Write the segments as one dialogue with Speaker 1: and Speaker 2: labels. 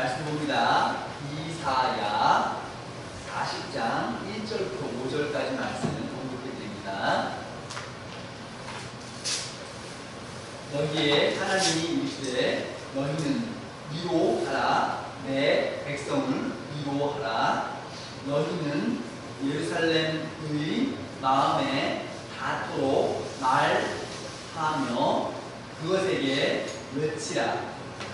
Speaker 1: 말씀 봅니다. 이사야 40장 1절부터 5절까지 말씀을 공독해 드립니다. 여기에 하나님이 이르시되 너희는 위로하라. 내 백성을 위로하라. 너희는 예루살렘의 마음에 닿도록 말하며 그것에게 외치라.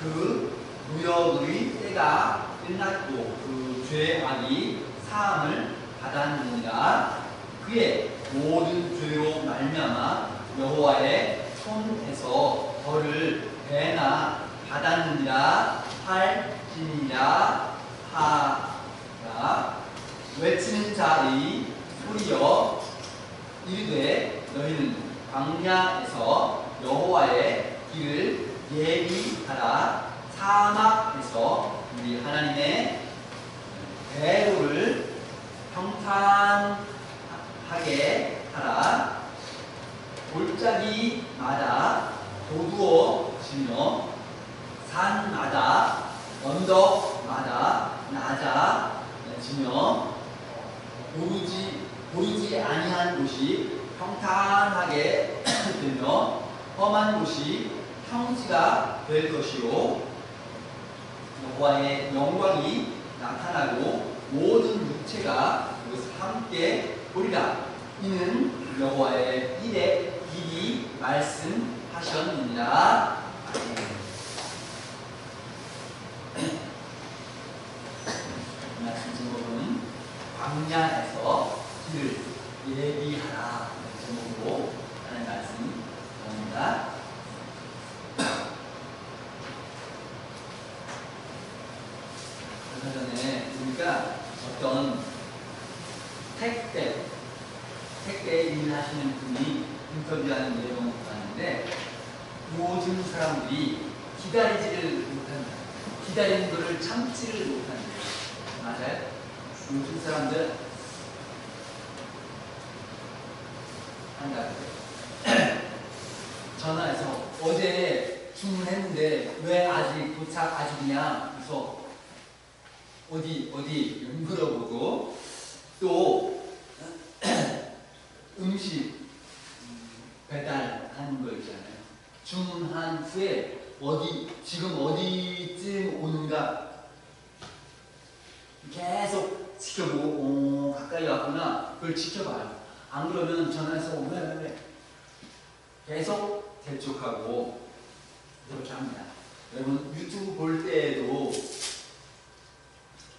Speaker 1: 그 무역의 때가 끝났고 그 죄악이 사함을 받았느니라. 그의 모든 죄로 말미암아 여호와의 손에서 벌을 배나 받았느니라 할지니라 하라. 외치는 자의 소리여 이르되 너희는 광야에서 여호와의 길을 예비하라. 사막에서 우리 하나님의 대로를 평탄하게 하라. 골짜기마다 도두어지며 산마다 언덕마다 낮아지며 보이지 아니한 곳이 평탄하게 되며 험한 곳이 평지가 될 것이요 여호와의 영광이 나타나고 모든 육체가 그것을 함께 보리라. 이는 여호와의 일이 말씀하셨느니라. 말씀 제목은 광야에서 길을 예비하라 제목으로 하는 말씀 나옵니다. 얼마 전에 보니까 어떤 택배 일을 하시는 분이 인터뷰하는 내용을 봤는데 모든 사람들이 기다리지를 못한다. 기다리는 것을 참지를 못한다. 맞아요? 모든 사람들 한다고 전화해서 어제 주문했는데 왜 아직 도착 아직이냐 그래서 어디 물어보고 또 음식 배달하는 거 있잖아요. 주문한 후에 지금 어디쯤 오는가 계속 지켜보고 가까이 왔구나 그걸 지켜봐요. 안 그러면 전화해서 왜 계속 재촉하고 이렇게 합니다. 여러분 유튜브 볼 때에도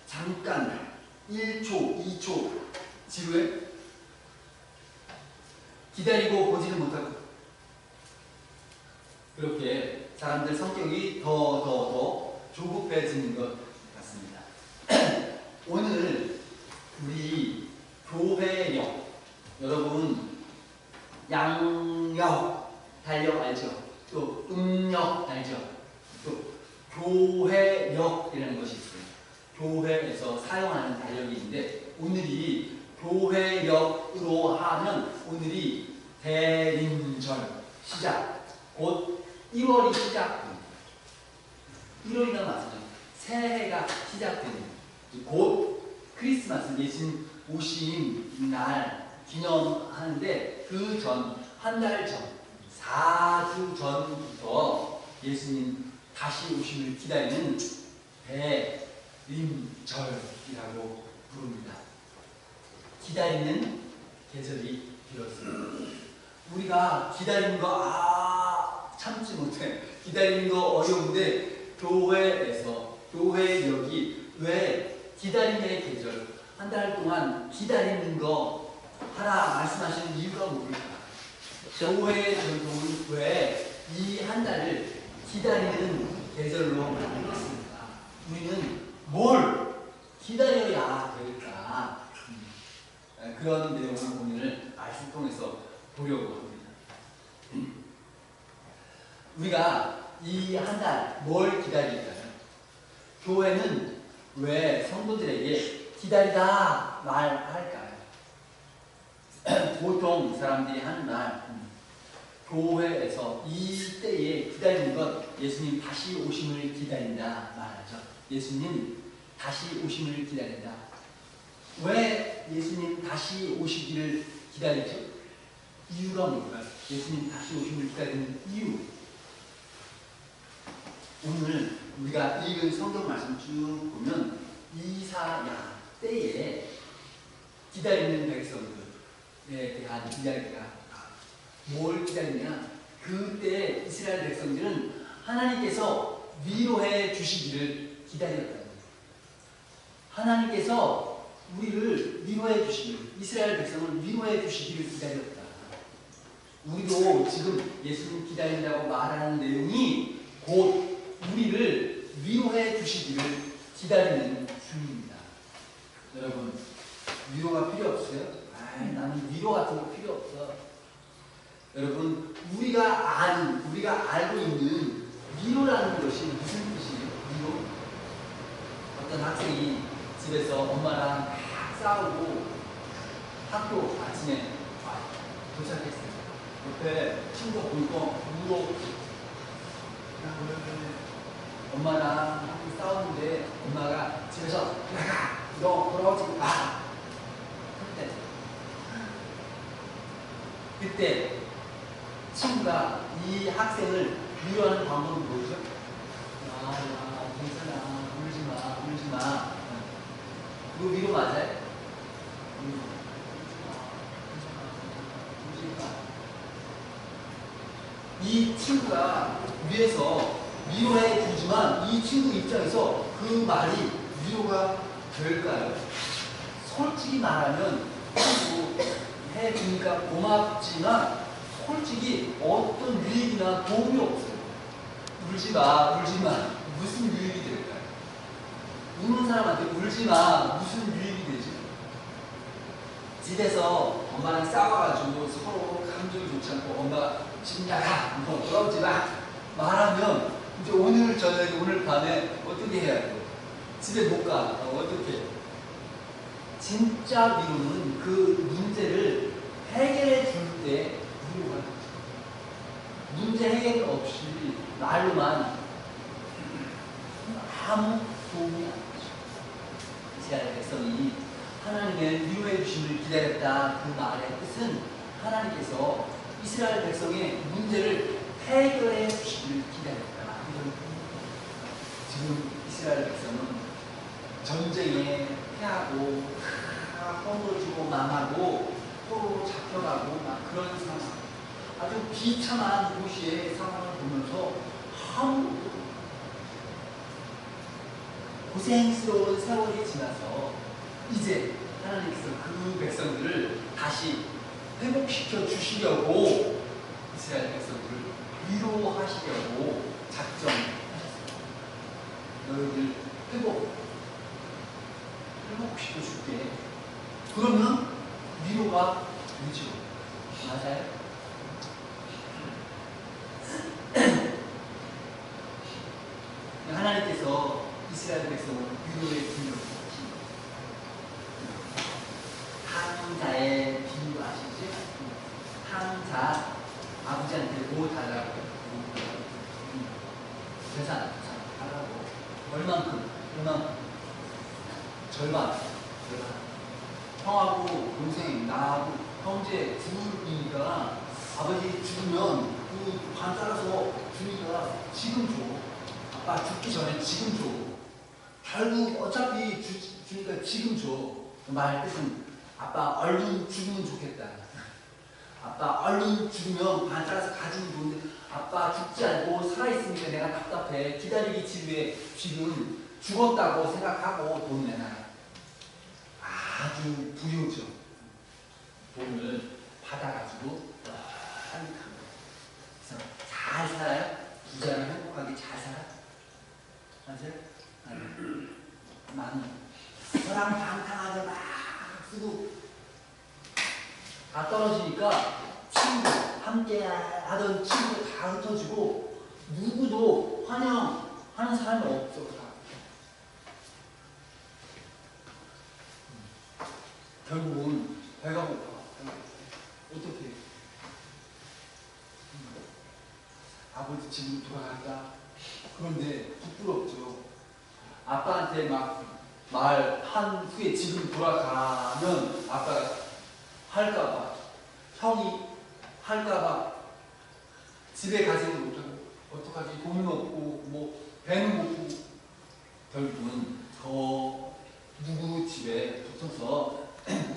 Speaker 1: 잠깐 1초, 2초 지루해? 기다리고 보지는 못하고 그렇게 사람들 성격이 더 조급해지는 것 같습니다. 오늘 우리 교회역 여러분 양역 달력 알죠? 또 음력 알죠? 또 교회역이라는 것이 있어요. 교회에서 사용하는 달력이 있는데 오늘이 교회역으로 하면 오늘이 대림절 시작 곧 1월이 시작됩니다. 1월이나 맞죠? 새해가 시작됩니다. 곧 크리스마스 예수님 오신 날 기념하는데 그 전 한 달 전 4주 전부터 예수님 다시 오심을 기다리는 대림절이라고 부릅니다. 기다리는 계절이 길었습니다. 우리가 기다리는 거 참지 못해. 기다리는 거 어려운데 교회에서 교회역이 왜 기다림의 계절 한 달 동안 기다리는 거 하라 말씀하시는 이유가 뭘까? 교회의 전통은 왜 이 한 달을 기다리는 계절로 만들었습니까? 우리는 뭘 기다려야 될까? 그런 내용을 오늘 말씀 통해서 보려고 합니다. 우리가 이 한 달 뭘 기다릴까요? 교회는 왜 성도들에게 기다리다 말할까요? 보통 사람들이 하는 말 교회에서 이 때에 기다리는 것 예수님 다시 오심을 기다린다 말하죠.
Speaker 2: 예수님 다시 오심을 기다린다. 왜 예수님 다시 오시기를 기다리죠? 이유가 뭘까요? 예수님 다시 오심을 기다리는 이유. 오늘 우리가 읽은 성경 말씀 쭉 보면 이사야 때에 기다리는 백성들에 대한 이야기가 뭘 기다리냐? 그때 이스라엘 백성들은 하나님께서 위로해 주시기를 기다렸다. 하나님께서 우리를 위로해 주시기를, 이스라엘 백성을 위로해 주시기를 기다렸다. 우리도 지금 예수님 기다린다고 말하는 내용이 곧 우리를 위로해 주시기를 기다리는 중입니다. 여러분, 위로가 필요 없어요? 나는 위로 같은 거 필요 없어. 여러분, 우리가 알고 있는 위로라는 것이 무슨 뜻이에요? 위로? 어떤 학생이 집에서 엄마랑 막 싸우고 학교 아침에 도착했어요. 옆에 친구가 보니까 울어. 엄마랑 학교 싸우는데 엄마가 집에서 나가! 너 돌아오지 마! 그때 친구가 이 학생을 위로하는 방법은 뭐죠? 괜찮아, 울지 마. 그거 위로 맞아요? 울지 마. 이 친구가 위에서 위로해 주지만 이 친구 입장에서 그 말이 위로가 될까요? 솔직히 말하면 해 주니까 고맙지만 솔직히 어떤 유익이나 도움이 없어요. 울지 마. 무슨 유익이 될까요? 우는 사람한테 울지 마. 무슨 유익이 되죠? 집에서 엄마랑 싸워가지고 서로 감정이 좋지 않고 엄마가 지금 나가! 너 돌아오지 마! 말하면 이제 오늘 저녁에 오늘 밤에 어떻게 해야 돼요? 집에 못 가. 어떻게? 진짜 위로는 그 문제를 해결해 줄 때 위로가 되죠. 문제 해결 없이 말로만 아무 도움이 안 되죠. 이스라엘 백성이 하나님의 위로해 주심을 기다렸다. 그 말의 뜻은 하나님께서 이스라엘 백성의 문제를 해결해 주시기를 기다렸다. 지금 이스라엘 백성은 전쟁에 패하고 허물지고 망하고 서로 잡혀가고 막 그런 상황, 아주 비참한 도시의 상황을 보면서 아무것도 고생스러운 세월이 지나서 이제 하나님께서 그 백성들을 다시 회복시켜 주시려고 이스라엘 백성들을 위로하시려고 작정하셨습니다. 너희들 회복시켜 줄게. 그러면 위로가 되죠. 맞아요? 하나님께서 이스라엘 백성을 위로해 주려고 항자의 비유 아시죠? 항자, 아버지한테 뭐 달라고? 재산 달라고. 얼만큼? 절반. 형하고 동생, 나하고 형제 둘이니까 아버지 죽으면 그 반 따라서 주니까 지금 줘. 아빠 죽기 전에 지금 줘. 결국 어차피 주니까 지금 줘. 그 말 뜻은 아빠 얼른 죽으면 좋겠다. 아빠 얼른 죽으면 반 따라서 가지면 좋은데 아빠 죽지 않고 살아있으니까 내가 답답해. 기다리기 지루해. 지금 죽었다고 생각하고 돈 내놔. 아주 부유죠. 돈을 받아가지고 한입합니다. 그래서 잘 살아요? 부자는 행복하게 잘 살아? 맞아요? 많은 서랑방탕하게 막 쓰고 다 떨어지니까 친구, 함께 하던 친구 다 흩어지고 누구도 환영하는 사람이 없어. 결국은 배가 고파. 어떻게? 아버지 집으로 돌아갈까? 그런데 부끄럽죠.
Speaker 1: 아빠한테 막 말한 후에 지금 돌아가면 아빠가 할까봐, 형이 할까봐 집에 가지는 못하고 어떡하지? 돈은 없고 뭐 배는 고프고 결국은 저 누구 집에 붙어서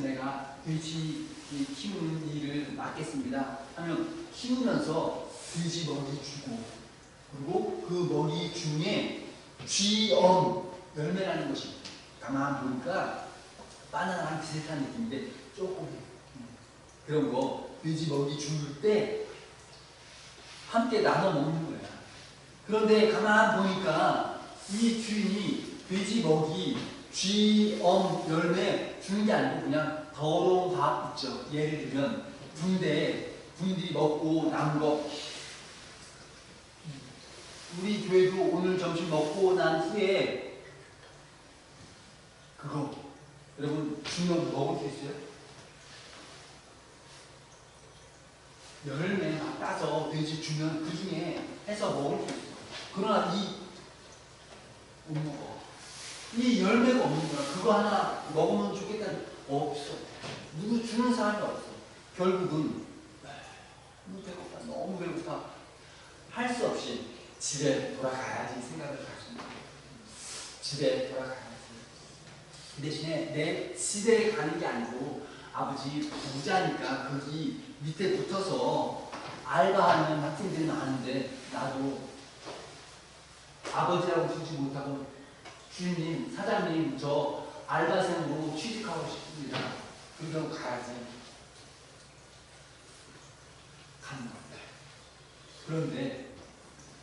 Speaker 1: 내가 돼지 키우는 일을 맡겠습니다 하면 키우면서 돼지 먹이 주고, 그리고 그 먹이 중에 쥐엄 열매라는 것이 가만 보니까 바나나랑 비슷한 느낌인데 조금 그런 거 돼지 먹이 줄 때 함께 나눠 먹는 거야. 그런데 가만 보니까 이 주인이 돼지 먹이 쥐엄 열매 주는 게 아니고 그냥 더러운 밥 있죠. 예를 들면 군인들이 먹고 남은 거, 우리 교회도 오늘 점심 먹고 난 후에 그거 여러분 주면 먹을 수 있어요? 열매 막 따서 돼지 주면 그 중에 해서 먹을 수 있어. 그러나 못 먹어. 이 열매가 없는 거야. 그거 하나 먹으면 좋겠다. 없어. 누구 주는 사람이 없어. 결국은 너무 배고파, 너무 배고파. 할 수 없이 집에 돌아가야지 생각을 가집니다. 집에 돌아가야지. 그 대신에 내 집에 가는 게 아니고 아버지 부자니까 거기 밑에 붙어서 알바하는 학생들이 많은데 나도 아버지라고 부르지 못하고 주인님, 사장님 저 알바생으로 취직하고 싶습니다. 그러고 가야지. 가는 겁니다. 그런데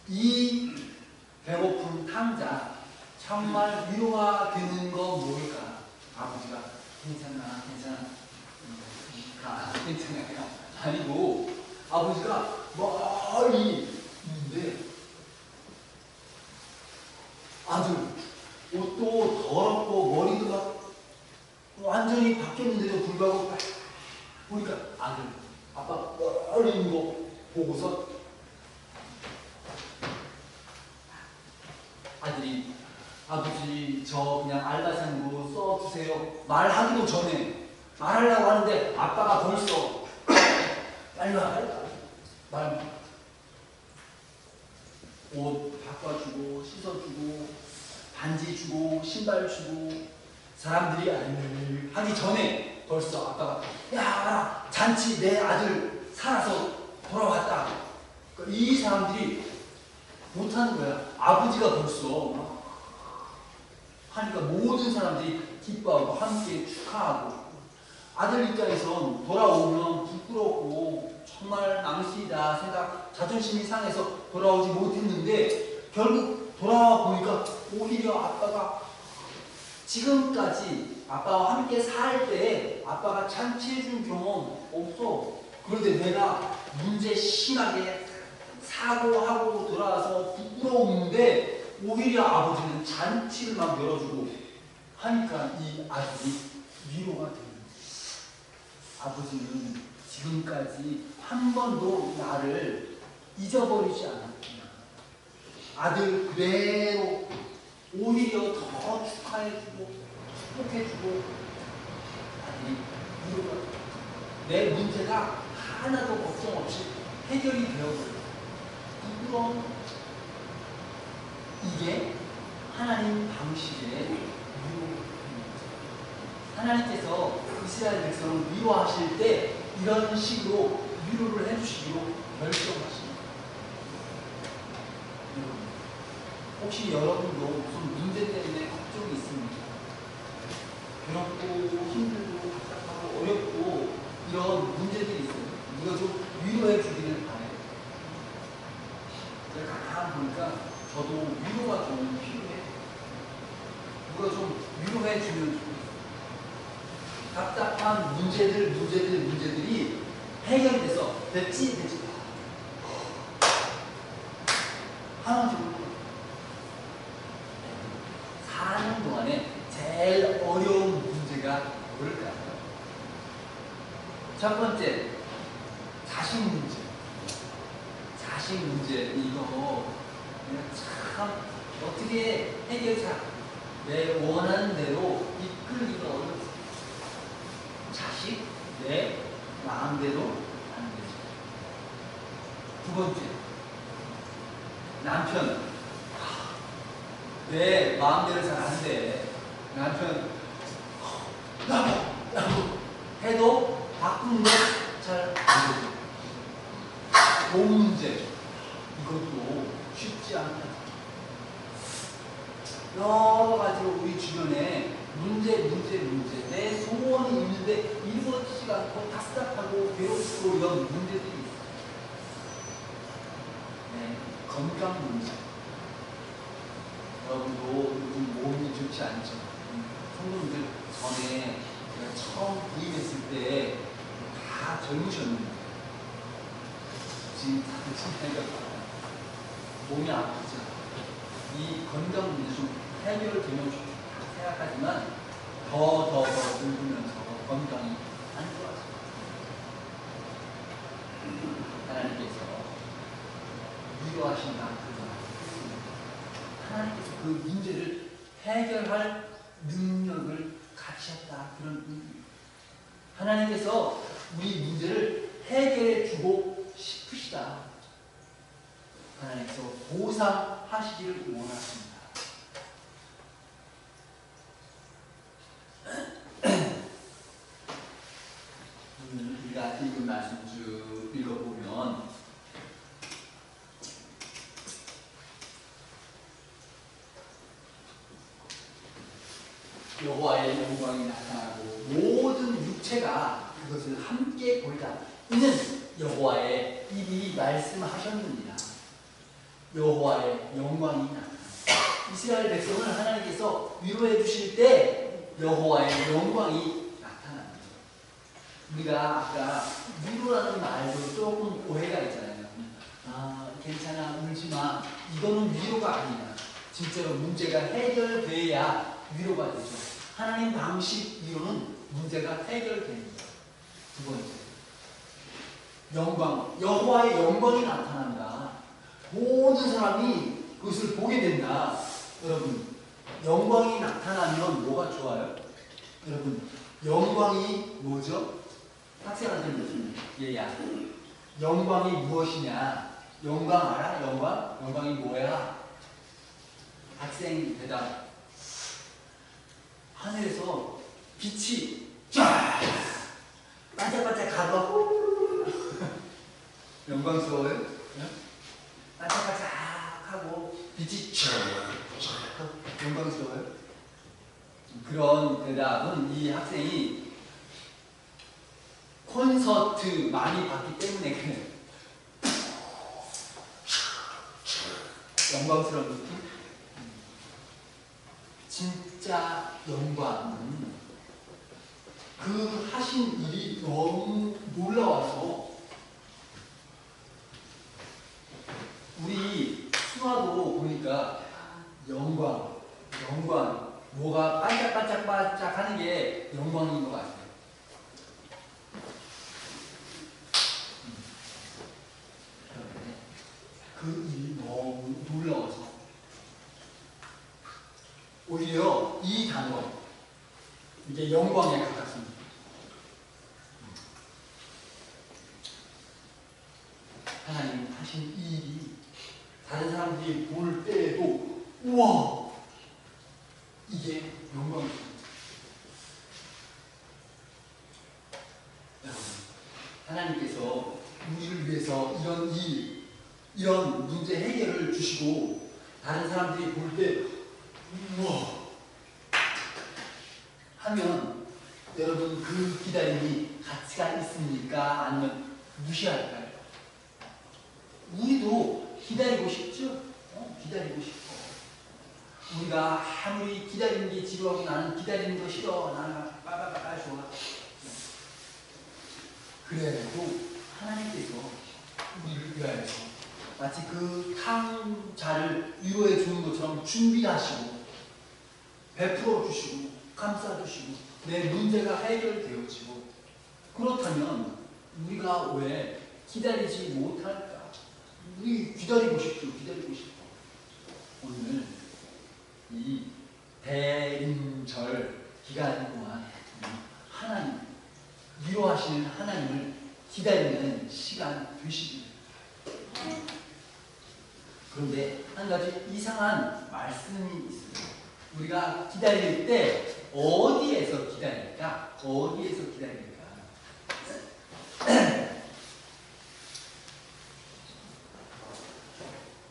Speaker 1: 이 배고픈 탕자 정말 위로가 되는 거 뭘까? 아버지가 괜찮아 괜찮아요. 아니고 아버지가 멀리 있는데 아들 옷도 더럽고 머리도 막 완전히 바뀌었는데도 불구하고 보니까 아들 아빠 멀리 있는 거 보고서 아들이 아버지 저 그냥 알바생으로 써주세요 말하기도 전에 말하려고 하는데 아빠가 벌써 빨리 말 옷 바꿔주고 씻어주고 반지 주고 신발 주고 사람들이 하기 전에 벌써 아빠가 야 잔치 내 아들 살아서 돌아왔다. 이 사람들이 못하는 거야. 아버지가 벌써 하니까 모든 사람들이 기뻐하고 함께 축하하고, 아들 입장에선 돌아오면 부끄럽고 정말 낭시다 생각, 자존심이 상해서 돌아오지 못했는데 결국 돌아와 보니까 오히려 아빠가 지금까지 아빠와 함께 살 때 아빠가 잔치해준 경험 없어. 그런데 내가 문제 심하게 사고하고 돌아와서 부끄러운데 오히려 아버지는 잔치를 막 열어주고 하니까 이 아들이 위로가 되는 거예요. 아버지는 지금까지 한 번도 나를 잊어버리지 않았구나. 아들 그대로 오히려 더 축하해주고 축복해주고 아들이 위로가 돼요. 내 문제가 하나도 걱정 없이 해결이 되어버려요. 부끄러운 이게 하나님 방식의 위로입니다. 하나님께서 이스라엘 백성을 위로하실 때 이런 식으로 위로를 해주시기로 결정하십니다. 혹시 여러분도 무슨 문제 때문에 걱정이 있습니까? 괴롭고 힘들고 답답하고 어렵고 이런 문제들이 있어요. 누가 좀 위로해 주기를 바래요. 제가 가만 보니까 저도 위로가 좀 필요해. 누가 좀 위로해 주면 좋겠어요. 답답한 문제들이 해결이 돼서 됐지 하나만 좀 사는 동안에 제일 어려운 문제가 뭘까요? 첫 번째, 자식 문제. 자식 문제 이거 참 어떻게 해결 잘 내 원하는 대로 이끌기가 어렵습니다. 자식, 내 마음대로 하는 거죠. 두 번째, 남편. 내 마음대로 잘 안 돼. 남편, 나도 해도 바꾸는 게 잘 안 되죠. 돈 문제. 이것도 쉽지 않다. 여러 가지로 우리 주변에 문제. 내 소원이 있는데 이루어지지가 않고 답답하고 괴롭고 이런 문제들이 있어요. 네, 건강 문제. 여러분도 요즘 몸이 좋지 않죠? 성도님들 전에 제가 처음 부임했을 때 다 젊으셨는데 지금 다들 나이가 많아요. 몸이 아프죠? 이 건강 문제 좀 해결되면 좋겠다 생각하지만 더 늙으면서 건강이 안 좋아져요. 하나님께서 위로하신다. 하나님께서 그 문제를 해결할 능력을 가지셨다. 그런 의미입니다. 하나님께서 우리 문제를 해결해 주고 싶으시다. 하나님께서 보상하시기를 원하십니다. 우리가 읽은 말씀 쭉 읽어보면 여호와의 영광이 나타나고 모든 육체가 그것을 함께 보리라. 이는 여호와의 입이 말씀하셨느니라. 여호와의 영광이 나타나. 이스라엘 백성을 하나님께서 위로해 주실 때 여호와의 영광이 나타납니다. 우리가 아까 위로라는 말도 조금 오해가 있잖아요. 괜찮아, 울지 마. 이거는 위로가 아니야. 진짜로 문제가 해결돼야 위로가 되죠. 하나님 방식 위로는 문제가 해결됩니다. 두 번째, 영광. 여호와의 영광이 나타난다. 모든 사람이 그것을 보게 된다. 여러분, 영광이 나타나면 뭐가 좋아요? 여러분, 영광이 뭐죠? 학생한테 무슨 얘야? 영광이 무엇이냐? 영광 알아? 영광? 영광이 뭐야? 학생 대답. 하늘에서 빛이 쫙 반짝반짝하고 영광스러워요? 네? 반짝반짝하고 빛이 쫙 영광스러워요? 그런 대답은 이 학생이 콘서트 많이 봤기 때문에 그래요. 영광스러운 느낌? 진짜 영광은 그 하신 일이 너무 놀라워서 우리 수화도 보니까 영광 뭐가 반짝반짝 하는 게 영광인 것 같아요. 그 일이 너무 놀라워서 오히려 이 단어 이게 영광에 가깝습니다. 하나님 하신 이 일이 다른 사람들이 볼 때에도 우와 이게 영광입니다. 하나님께서 우리를 위해서 이런 일, 이런 문제 해결을 주시고 다른 사람들이 볼 때 우와 하면 여러분 그 기다림이 가치가 있습니까? 아니면 무시할까요? 우리도 기다리고 싶죠? 기다리고 싶어. 우리가 아무리 기다리는 게 지루하고 나는 기다리는 거 싫어. 나는 빨빨빨 좋아. 그래도 하나님께서 우리를 위하여서 마치 그 탕자를 위로해 주는 것처럼 준비하시고 베풀어 주시고 감싸 주시고 내 문제가 해결되어지고 그렇다면 우리가 왜 기다리지 못할까? 우리 기다리고 싶죠. 기다리고 싶어. 오늘 이 대림절 기간 동안 하나님, 위로하시는 하나님을 기다리는 시간 되시길. 그런데 한 가지 이상한 말씀이 있어요. 우리가 기다릴 때 어디에서 기다릴까? 어디에서 기다릴까?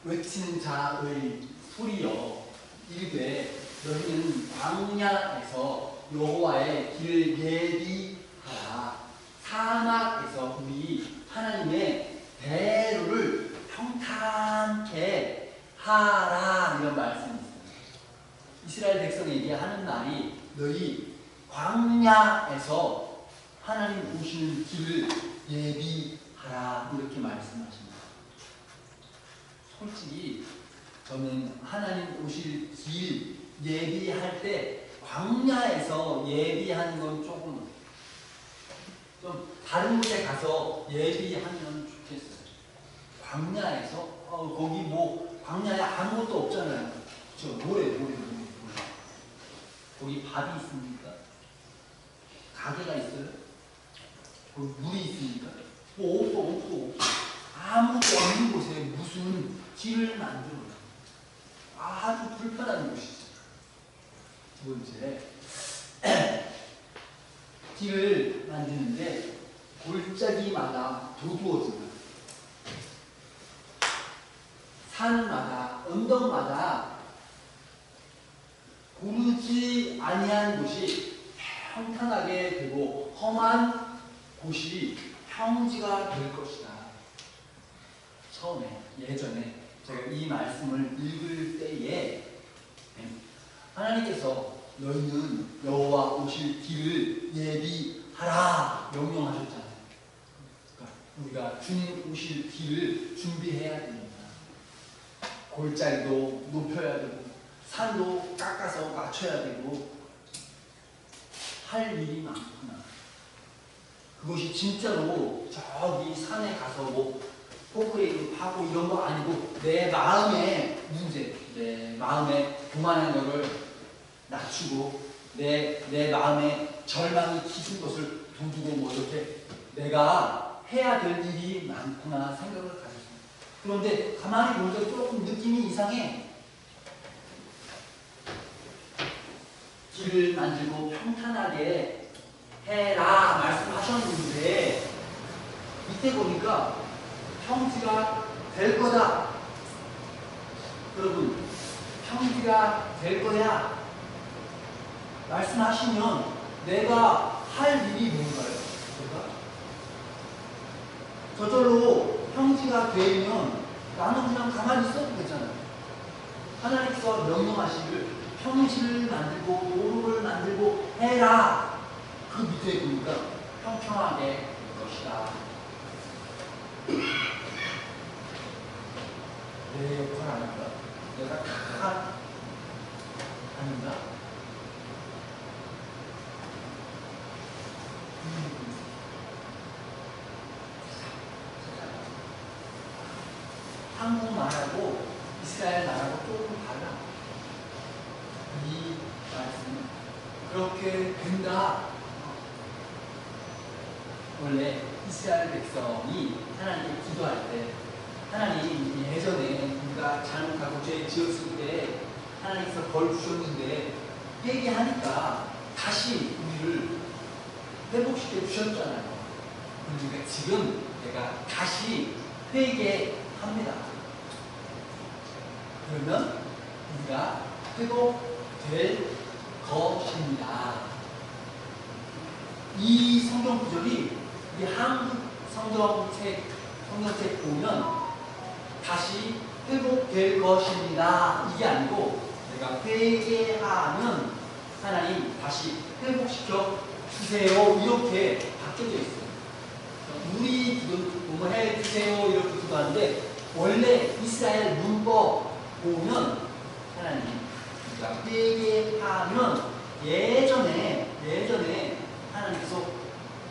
Speaker 1: 외치는 자의 소리여 이르되 너희는 광야에서 여호와의 길을 예비하라. 사막에서 우리 하나님의 대로를 평탄케 하라. 이런 말씀이 있습니다. 이스라엘 백성에게 하는 말이 너희 광야에서 하나님 오시는 길을 예비하라. 이렇게 말씀하십니다. 솔직히 저는 하나님 오실 길 예비할 때 광야에서 예비하는 건 조금 좀 다른 곳에 가서 예비하면 좋겠어요. 광야에서 거기 뭐 광야에 아무것도 없잖아요. 저 모래. 거기 밥이 있습니까? 가게가 있어요? 거기 물이 있습니까? 뭐 없어. 아무것도 없는 곳에 무슨 길을 만들어요. 아주 불편한 곳이죠. 두 번째, 길을 만드는데 골짜기마다 도두어지는 산마다 언덕마다 고르지 아니한 곳이 평탄하게 되고 험한 곳이 평지가 될 것이다. 처음에 예전에 제가 이 말씀을 읽을 때에 하나님께서 너희는 여호와 오실 길을 예비하라 명령하셨잖아요. 그러니까 우리가 주님 오실 길을 준비해야 됩니다. 골짜기도 높여야 되고 산도 깎아서 맞춰야 되고 할 일이 많구나. 그것이 진짜로 저기 산에 가서 뭐 포크레인 하고 이런 거 아니고 내 마음의 문제, 내 마음의 교만한 것을 낮추고 내 마음에 절망이 깃은 것을 두고 뭐 이렇게 내가 해야 될 일이 많구나 생각을 가졌습니다. 그런데 가만히 보니까 조금 느낌이 이상해. 길을 만들고 평탄하게 해라 말씀하셨는데 밑에 보니까 평지가 될 거다. 여러분, 평지가 될 거야 말씀하시면 내가 할 일이 뭔가요? 저절로 평지가 되면 나는 그냥 가만히 있어도 되잖아요. 하나님께서 명령하시길 평지를 만들고 도로를 만들고 해라. 그 밑에 보니까 평평하게 될 것이다. 내 역할 아닌가? 내가 다 아닌가? 한국말하고 이스라엘 말하고 조금 달라. 이 말씀은 그렇게 된다. 원래 이스라엘 백성이 하나님께 기도할 때 하나님 예전에 우리가 잘못하고 죄 지었을 때 하나님께서 벌 주셨는데 회개하니까 다시 우리를 회복시켜 주셨잖아요. 그러니까 지금 내가 다시 회개합니다. 그러면 우리가 회복될 것입니다. 이 성경 구절이 우리 한국 성경책 보면 다시 회복될 것입니다. 이게 아니고 내가 회개하면 하나님 다시 회복시켜 주세요. 이렇게 바뀌어져 있어요. 우리 기도 해 주세요. 이렇게 기도하는데 원래 이스라엘 문법 보면 하나님 우리가 회개하면 예전에 하나님께서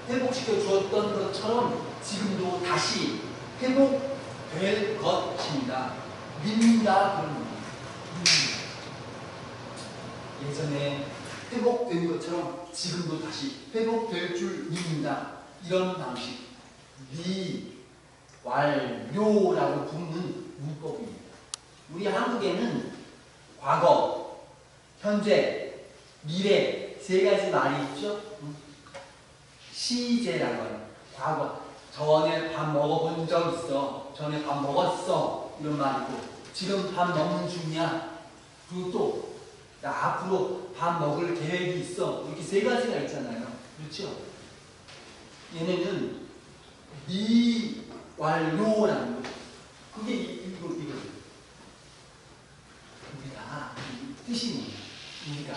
Speaker 1: 회복시켜 주었던 것처럼 지금도 다시 회복될 것입니다. 믿는다 그런 겁니다. 예전에 회복된 것처럼 지금도 다시 회복될 줄 믿는다. 이런 방식. 완료라고 부르는 문법입니다. 우리 한국에는 과거, 현재, 미래 세 가지 말이 있죠. 시제라고 하는 과거. 전에 밥 먹어본 적 있어. 전에 밥 먹었어. 이런 말이고, 지금 밥 먹는 중이야. 그리고 또 나 앞으로 밥 먹을 계획이 있어. 이렇게 세 가지가 있잖아요. 그렇죠? 얘네는 미완료라는 거. 그게 이거. 우리가 뜻이 뭐냐? 우리가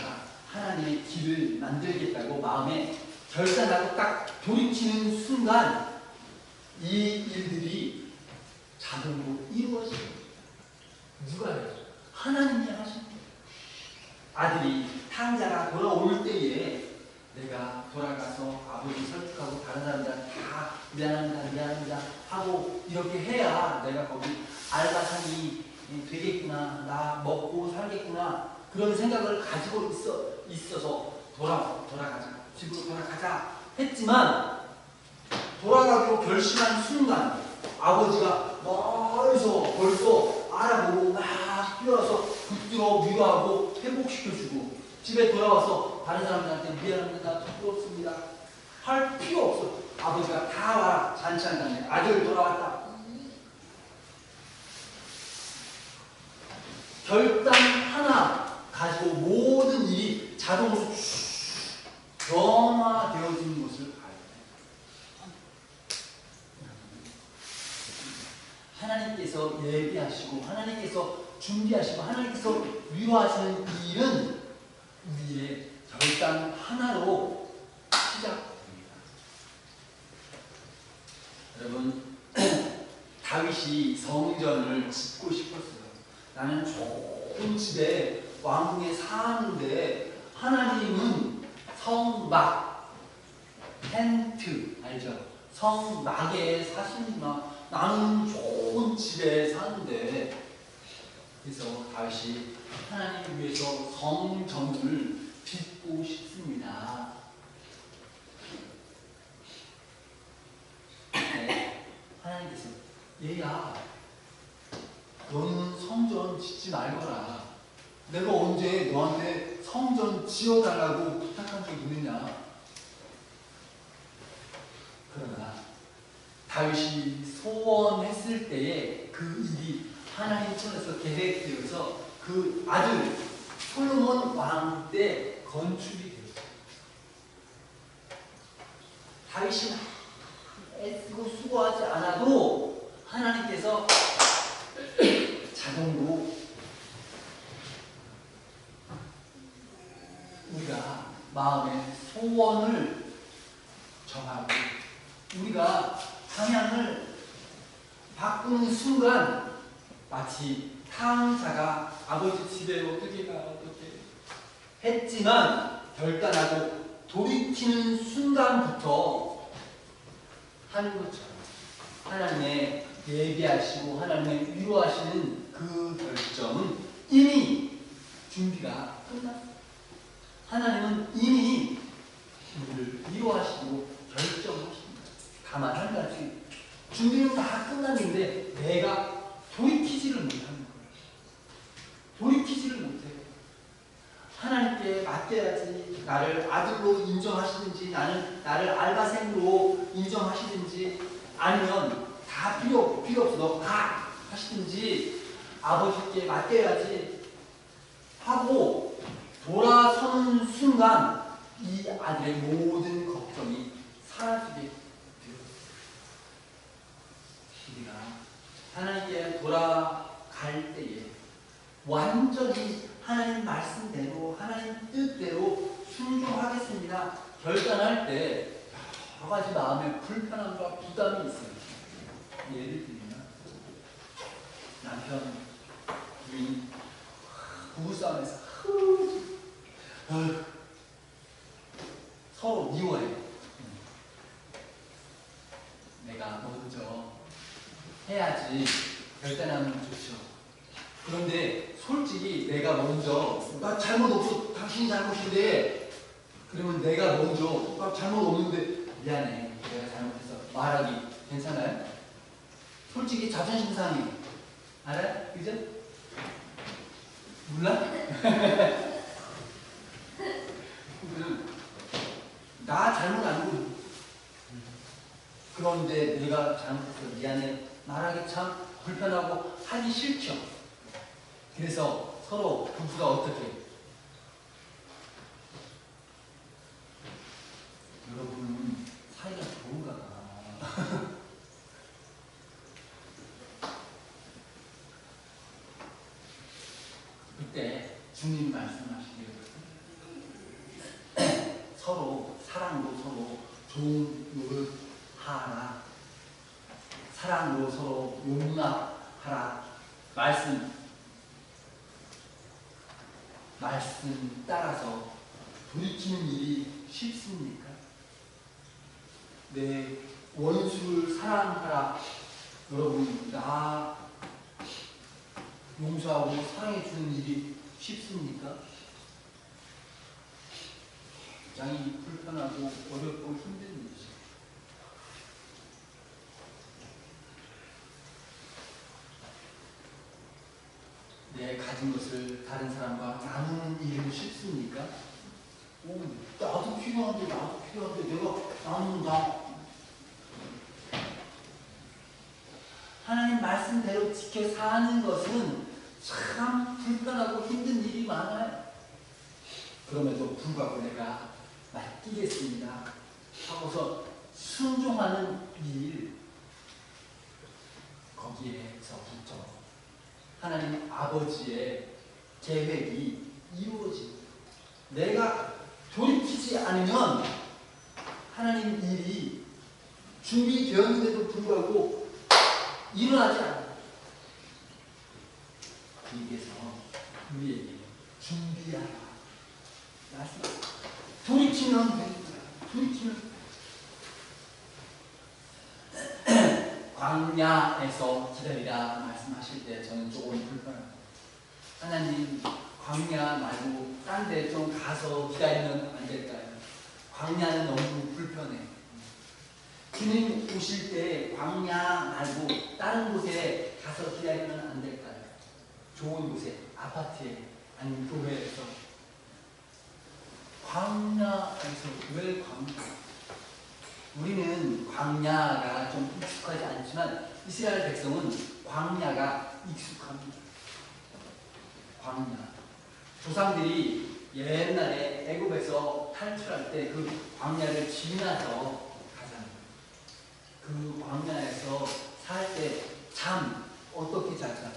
Speaker 1: 하나님의 길을 만들겠다고 마음에 결단하고 딱 돌이키는 순간 이 일들이 자동으로 이루어져요. 누가 해요? 하나님이 하십니다. 아들이 탕자가 돌아올 때에 내가 돌아가서 아버지 설득하고 다른 사람들한테 다 미안합니다 하고 이렇게 해야 내가 거기 알바상이 되겠구나, 나 먹고 살겠구나, 그런 생각을 가지고 있어서 돌아가자, 집으로 돌아가자 했지만, 돌아가기로 결심한 순간 아버지가 멀리서 벌써 알아보고 막 뛰어와서 붙들어 위로하고 회복시켜주고, 집에 돌아와서 다른 사람들한테 미안합니다, 부끄럽습니다 할 필요 없어. 아버지가 다 와라, 잔치한다네, 아들 돌아왔다. 결단 하나 가지고 모든 일이 자동으로 변화되어지는 것을 봐요. 하나님께서 예비하시고 하나님께서 준비하시고 하나님께서 위로하시는 일은 우리의 결단 하나로 시작됩니다. 여러분, 다윗이 성전을 짓고 싶었어요. 나는 좋은 집에 왕궁에 사는데 하나님은 성막, 텐트 알죠? 성막에 사시는구나. 나는 좋은 집에 사는데. 그래서 다윗이 하나님을 위해서 성전을 짓고 싶습니다. 네, 하나님께서 얘야, 너는 성전 짓지 말거라. 내가 언제 너한테 성전 지어달라고 부탁한 적 있느냐? 그러나 다윗이 소원했을 때에 그 일이 하나님 손에서 계획되어서 그 아들 솔로몬 왕 때 건축이 되었어요. 다윗이 애쓰고 수고하지 않아도 하나님께서 자동으로 우리가 마음의 소원을 정하고 우리가 방향을 바꾸는 순간 마치 탕자가 아버지 집에 어떻게 했지만 결단하고 돌이키는 순간부터 하는 것처럼 하나님의 예비하시고 하나님의 위로하시는 그 결정은 이미 준비가 끝났어요. 하나님은 이미 우리를 위로하시고 결정하십니다. 다만 한 가지, 준비는 다 끝났는데 내가 돌이키지를 못하는 거예요. 돌이키지를 못해요. 하나님께 맡겨야지. 나를 아들로 인정하시든지 나를 알바생으로 인정하시든지 아니면 다 필요 없어. 너 다 하시든지 아버지께 맡겨야지 하고 돌아서는 순간 이 아들의 모든 걱정이 사라지게 되었어요. 우리가 하나님께 돌아갈 때에 완전히 하나님 말씀대로 하나님 뜻대로 순종하겠습니다 결단할 때 여러 가지 마음의 불편함과 부담이 있어요. 예를 들면 남편, 부인 부부싸움에서 서로 미워해요. 내가 먼저 해야지 결단하면 좋죠. 그런데 솔직히 내가 먼저 나 잘못 없어 당신이 잘못인데 그러면 내가 먼저 나 잘못 없는데 미안해 내가 잘못했어 말하기 괜찮아요? 솔직히 자존심 상해 알아요? 그죠? 몰라? 나 잘못 아니고 그런데 내가 잘못했어 미안해 말하기 참 불편하고 하기 싫죠. 그래서 서로 부부가 어떻게 여러분 사이가 좋은가 봐. 그때 주님 말씀하시기를 서로 사랑으로 서로 좋은 노릇 하라. 사랑으로 서로 용납하라. 말씀 따라서 돌이키는 일이 쉽습니까? 내 원수를 사랑하라. 여러분 나 용서하고 사랑해 주는 일이 쉽습니까? 굉장히 불편하고 어렵고 힘든 일이죠. 내 가진 것을 다른 사람과 나누는 일은 쉽습니까? 나도 필요한데 내가 나눈다. 하나님 말씀대로 지켜 사는 것은 참 불편하고 힘든 일이 많아요. 그럼에도 불구하고 내가 맡기겠습니다 하고서 순종하는 일 거기에서부터 하나님 아버지의 계획이 이루어집니다. 내가 돌이키지 않으면 하나님 일이 준비되었는데도 불구하고 일어나지 않아요. 여기에서 우리에게 준비하라 말씀합니다. 돌이키면 됩니다. 돌이키면 광야에서 기다리라 말씀하실 때 저는 조금 불편합니다. 하나님 광야 말고 딴 데 좀 가서 기다리면 안 될까요? 광야는 너무 불편해. 주님 오실 때 광야 말고 다른 곳에 가서 기다리면 안 될까요? 좋은 곳에, 아파트에, 아니면 교회에서. 광야에서 왜 광야? 우리는 광야가 좀 익숙하지 않지만 이스라엘 백성은 광야가 익숙합니다. 광야. 조상들이 옛날에 애굽에서 탈출할 때 그 광야를 지나서 가잖아요. 그 광야에서 살 때 잠 어떻게 자자?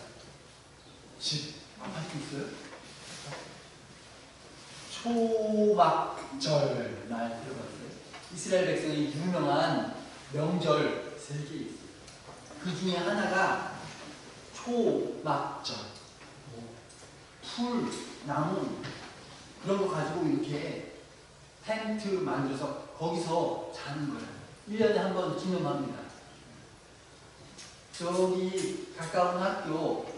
Speaker 1: 집 아파트 있어요? 초막절 날 들어봤어요. 이스라엘 백성의 유명한 명절 3개 있어요. 그 중에 하나가 초막절. 풀, 나무 그런 거 가지고 이렇게 텐트 만들어서 거기서 자는 거예요. 1년에 한 번 기념합니다. 저기 가까운 학교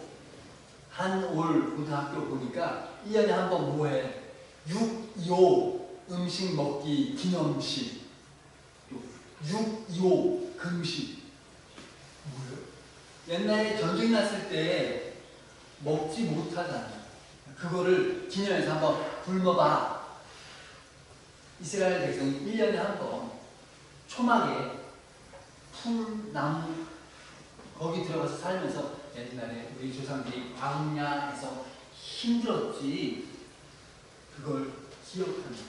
Speaker 1: 한올 고등학교 보니까 1년에 한 번 뭐해? 6.25 음식 먹기 기념식, 6.25 금식. 뭐예요? 옛날에 전쟁 났을 때 먹지 못하잖아요. 그거를 기념해서 한번 굶어봐. 이스라엘 백성이 1년에 한 번 초막에 풀, 나무 거기 들어가서 살면서 옛날에 우리 조상들이 광야에서 힘들었지 그걸 기억합니다.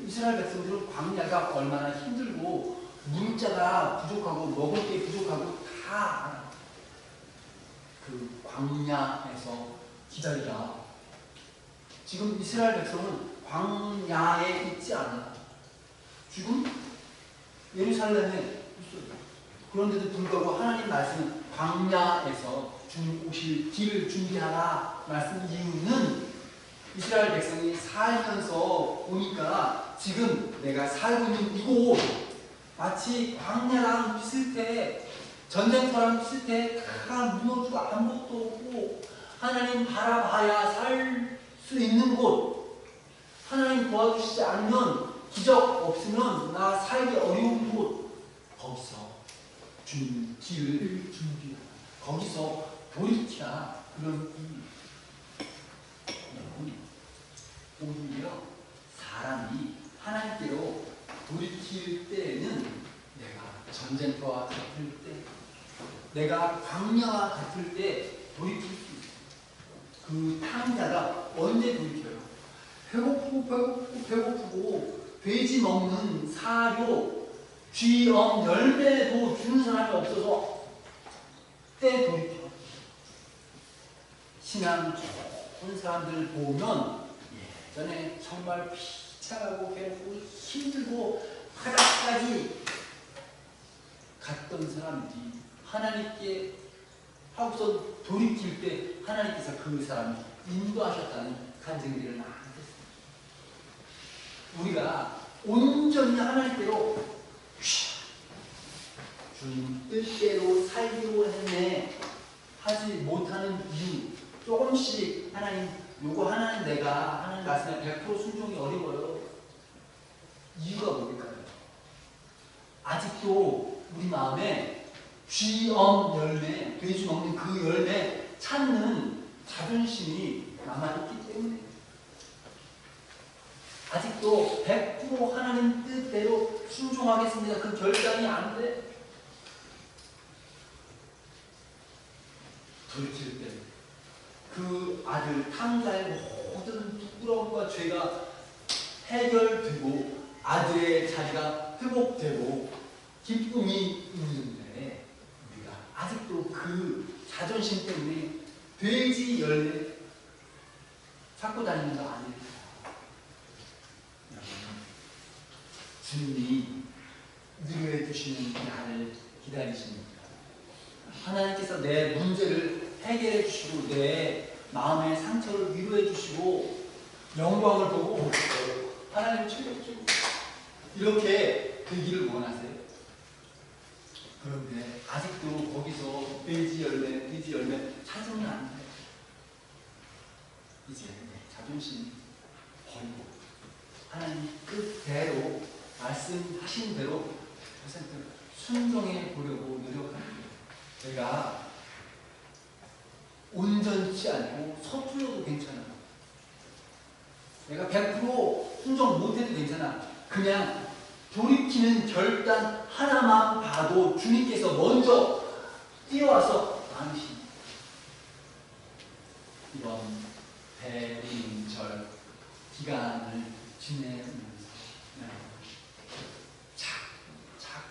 Speaker 1: 이스라엘 백성들은 광야가 얼마나 힘들고 물자가 부족하고 먹을 게 부족하고 다 알아요. 그 광야에서 기다리라. 지금 이스라엘 백성은 광야에 있지 않아요. 지금 예루살렘에 있어요. 그런데도 불구하고 하나님 말씀은 광야에서 주님 오실 길을 준비하라 말씀. 이유는 이스라엘 백성이 살면서 보니까 지금 내가 살고 있는 이곳 마치 광야랑 비슷해. 전쟁터랑 있을 때 다 무너지고 아무것도 없고 하나님 바라봐야 살 수 있는 곳, 하나님 도와주시지 않으면 기적 없으면 나 살기 어려운 곳, 거기서 주님 길을 준비하라. 거기서 돌이키라. 그런 오히려 사람이 하나님께로 돌이킬 때에는 내가 전쟁터와 같을 때, 내가 광야와 같을 때 돌이킬 수 있어요. 그 탕자가 언제 돌이켜요? 배고프고 돼지 먹는 사료, 쥐엄 열매도 주는 사람이 없어서 때 돌이켜. 신앙 좋은 사람들 보면 예전에 정말 비참하고 배고프고 힘들고 바닥까지 갔던 사람들이 하나님께 하고서 돌이킬 때 하나님께서 그 사람을 인도하셨다는 간증들을 많이 했습니다. 우리가 온전히 하나님께로 주님 뜻대로 살기로 했네 하지 못하는 이유, 조금씩 하나님 요거 하나는 내가 하나님 말씀에 100% 순종이 어려워요. 이유가 뭘까요? 아직도 우리 마음에 쥐엄 열매, 돼지 먹는 그 열매 찾는 자존심이 남아있기 때문에 아직도 100% 하나님 뜻대로 순종하겠습니다. 그 결단이 안 돼. 돌이킬 때 그 아들 탕자의 모든 부끄러움과 죄가 해결되고 아들의 자리가 회복되고 기쁨이 있는데 우리가 아직도 그 자존심 때문에 돼지 열매 찾고 다니는 거 아닐까요? 주님이 누려해 주시는 날을 기다리십니다. 하나님께서 내 문제를 해결해 주시고 내 마음의 상처를 위로해 주시고 영광을 보고 하나님 최고죠. 이렇게 되기를 원하세요. 그런데 아직도 거기서 돼지 열매 찾으면 안 돼요. 이제 자존심 버리고 하나님 뜻대로 말씀하신 대로 100% 순종해 보려고 노력하는 거예요. 제가 온전치 않고 서툴러도 괜찮아. 내가 100% 순종 못해도 괜찮아. 그냥 돌이키는 결단 하나만 봐도 주님께서 먼저 뛰어와서 당신 이번 대림절 기간을 지내면서 자꾸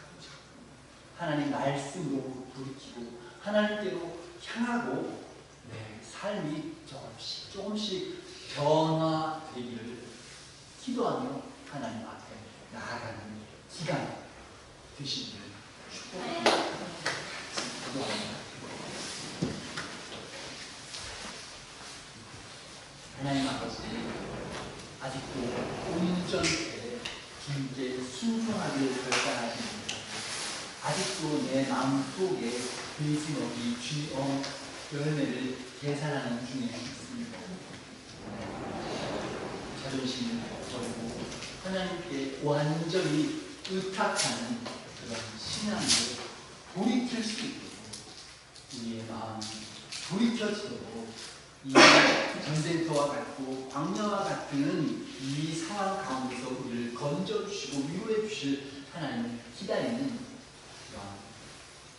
Speaker 1: 하나님 말씀으로 돌이키고 하나님께로 향하고 내 삶이 조금씩 변화되기를 기도하며 하나님 앞에 나아가는 기간 되시기를 축복합니다. 기도합니다. 하나님 아버지, 아직도 온전히 주님께 순종하기를 결단하십니다. 아직도 내 마음속에 돼지먹이 쥐엄 열매를 계산하는 중에 있습니다. 자존심을 버리고 하나님께 완전히 의탁하는 그런 신앙을 돌이킬 수 있도록 우리의 마음이 돌이켜지도록 이 전쟁터와 같고 광야와 같은 이 상황 가운데서 우리를 건져주시고 위로해 주실 하나님을 기다리는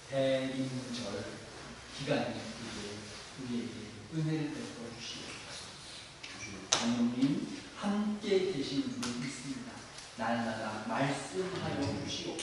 Speaker 1: 대림절 기간이 우리에게 은혜를 베풀어 주시옵소서. 성령님 함께 계신 분이 있습니다. 날마다 말씀하여 주시옵소서.